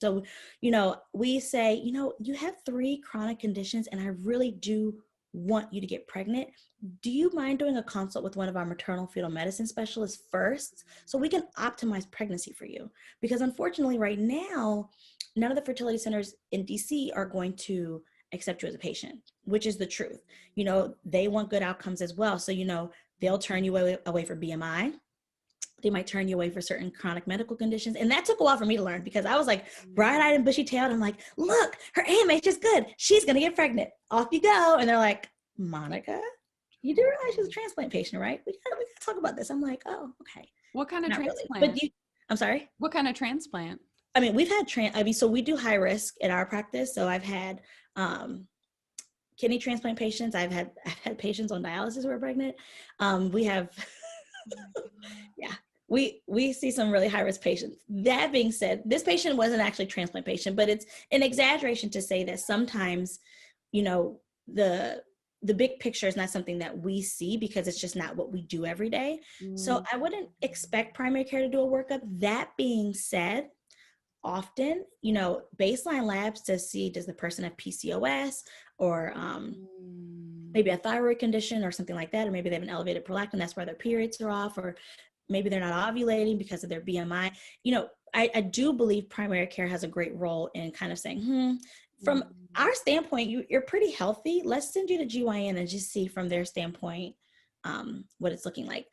So, we say, you have 3 chronic conditions and I really do want you to get pregnant. Do you mind doing a consult with one of our maternal fetal medicine specialists first so we can optimize pregnancy for you? Because unfortunately right now, none of the fertility centers in DC are going to accept you as a patient, which is the truth. They want good outcomes as well. So, they'll turn you away for BMI. They might turn you away for certain chronic medical conditions. And that took a while for me to learn because I was like bright-eyed and bushy-tailed. I'm like, look, her AMH is good. She's going to get pregnant. Off you go. And they're like, Monica, you do realize she's a transplant patient, right? We gotta talk about this. I'm like, oh, okay. What kind of Not transplant? Really. But I'm sorry? What kind of transplant? I mean, we've had, so we do high risk in our practice. So I've had kidney transplant patients. I've had patients on dialysis who are pregnant. We have, yeah. We see some really high risk patients. That being said, this patient wasn't actually a transplant patient, but it's an exaggeration to say that sometimes, the big picture is not something that we see because it's just not what we do every day. So I wouldn't expect primary care to do a workup. That being said, often, baseline labs to see, does the person have PCOS or maybe a thyroid condition or something like that, or maybe they have an elevated prolactin, that's why their periods are off, or maybe they're not ovulating because of their BMI. I do believe primary care has a great role in kind of saying, from our standpoint, you're pretty healthy. Let's send you to GYN and just see from their standpoint what it's looking like.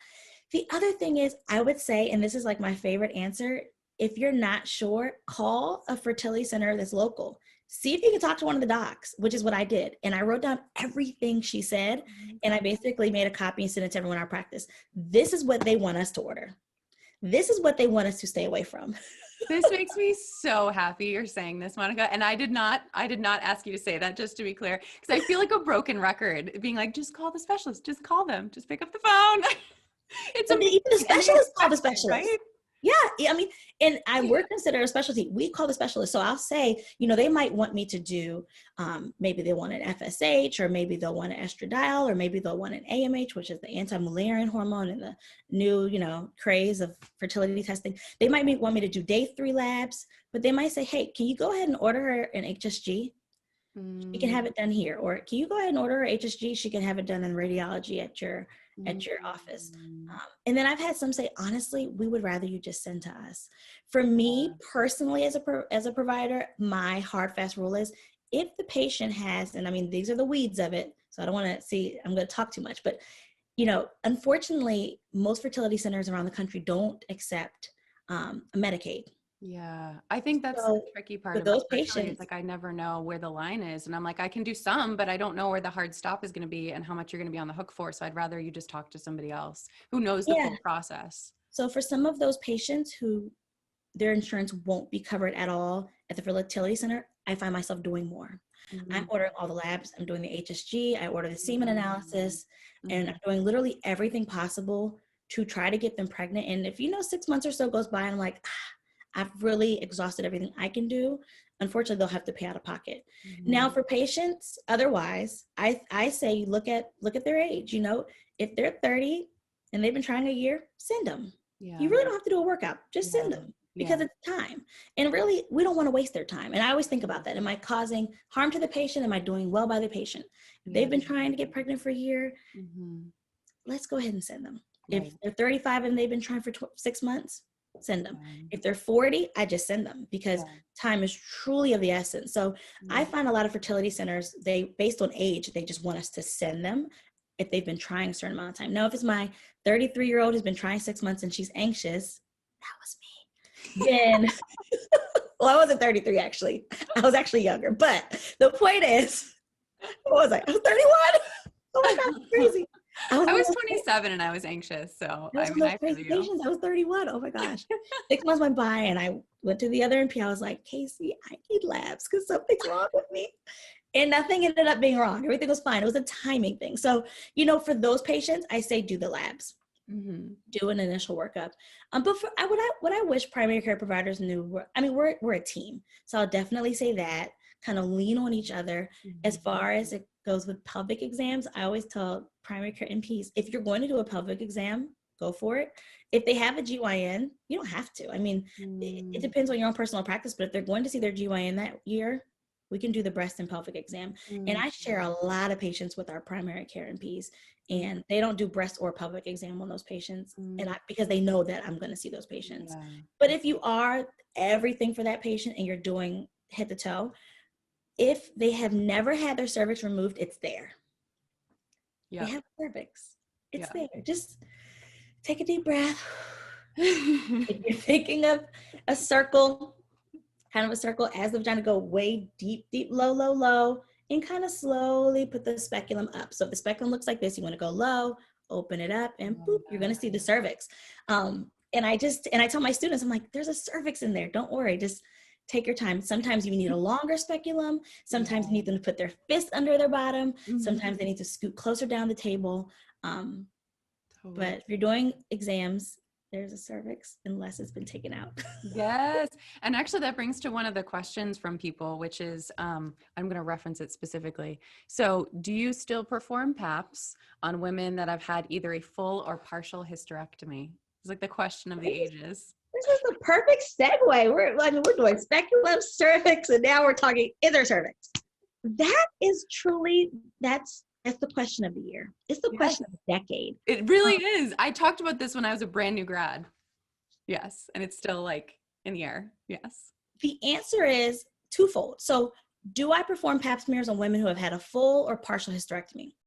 The other thing is, I would say, and this is like my favorite answer, if you're not sure, call a fertility center that's local. See if you can talk to one of the docs, which is what I did. And I wrote down everything she said. And I basically made a copy and sent it to everyone in our practice. This is what they want us to order. This is what they want us to stay away from. This makes me so happy you're saying this, Monica. And I did not ask you to say that, just to be clear, because I feel like a broken record being like, just call the specialist, just call them, just pick up the phone. It's even the specialist call the specialist. Right? Yeah, I mean, and we're considered a specialty. We call the specialist. So I'll say, they might want me to do, maybe they want an FSH, or maybe they'll want an estradiol, or maybe they'll want an AMH, which is the anti-Mullerian hormone and the new, craze of fertility testing. They might want me to do day 3 labs, but they might say, hey, can you go ahead and order her an HSG? She can have it done here. Or can you go ahead and order her HSG? She can have it done in radiology at your office. And then I've had some say, honestly, we would rather you just send to us. For me personally, as a provider, my hard, fast rule is if the patient has, and I mean, these are the weeds of it, so I don't want to see, I'm going to talk too much, but unfortunately, most fertility centers around the country don't accept Medicaid. Yeah, I think that's the tricky part about fertility. It's like, I never know where the line is. And I'm like, I can do some, but I don't know where the hard stop is going to be and how much you're going to be on the hook for. So I'd rather you just talk to somebody else who knows the full process. So for some of those patients who their insurance won't be covered at all at the fertility center, I find myself doing more. I'm ordering all the labs. I'm doing the HSG. I order the semen analysis, and I'm doing literally everything possible to try to get them pregnant. And if 6 months or so goes by and I'm like, I've really exhausted everything I can do, unfortunately, they'll have to pay out of pocket. Now for patients, otherwise, I say look at their age. If they're 30 and they've been trying a year, send them. Yeah. You really don't have to do a workout. Just send them because it's time. And really, we don't want to waste their time. And I always think about that. Am I causing harm to the patient? Am I doing well by the patient? If they've been trying to get pregnant for a year, let's go ahead and send them. Right. If they're 35 and they've been trying for 6 months, send them. If they're 40, I just send them because time is truly of the essence. So I find a lot of fertility centers, based on age, they just want us to send them if they've been trying a certain amount of time. Now, if it's my 33-year-old who's been trying 6 months and she's anxious, that was me. Then, well, I wasn't 33 actually. I was actually younger. But the point is, what was I? I was 31. Oh my God, crazy. I was 27 and I was anxious. So I feel you. I was 31. Oh my gosh. 6 months went by and I went to the other NP. I was like, Casey, I need labs because something's wrong with me. And nothing ended up being wrong. Everything was fine. It was a timing thing. So, for those patients, I say do the labs. Do an initial workup. But what I wish primary care providers knew, we're a team. So I'll definitely say that, kind of lean on each other. As far as it goes with pelvic exams, I always tell primary care NPs, if you're going to do a pelvic exam, go for it. If they have a GYN, you don't have to. I mean, it depends on your own personal practice, but if they're going to see their GYN that year, we can do the breast and pelvic exam. And I share a lot of patients with our primary care NPs, and they don't do breast or pelvic exam on those patients, and because they know that I'm going to see those patients. Yeah. But if you are everything for that patient and you're doing head to toe, if they have never had their cervix removed, it's there. Yeah. They have cervix. It's there. Just take a deep breath. If you're thinking of a circle, kind of a circle, as the vagina, go way deep, deep, low, low, low, and kind of slowly put the speculum up. So if the speculum looks like this, you want to go low, open it up, and boop, you're going to see the cervix. And I tell my students, I'm like, there's a cervix in there. Don't worry. Just take your time. Sometimes you need a longer speculum. Sometimes you need them to put their fist under their bottom. Sometimes they need to scoot closer down the table. But if you're doing exams, there's a cervix unless it's been taken out. Yes. And actually that brings to one of the questions from people, which is, I'm going to reference it specifically. So do you still perform PAPs on women that have had either a full or partial hysterectomy? It's like the question of the ages. This is the perfect segue. We're doing speculum, cervix, and now we're talking inner cervix. That is truly, that's the question of the year. It's the question of the decade. It really is. I talked about this when I was a brand new grad. Yes. And it's still like in the air. Yes. The answer is twofold. So do I perform pap smears on women who have had a full or partial hysterectomy?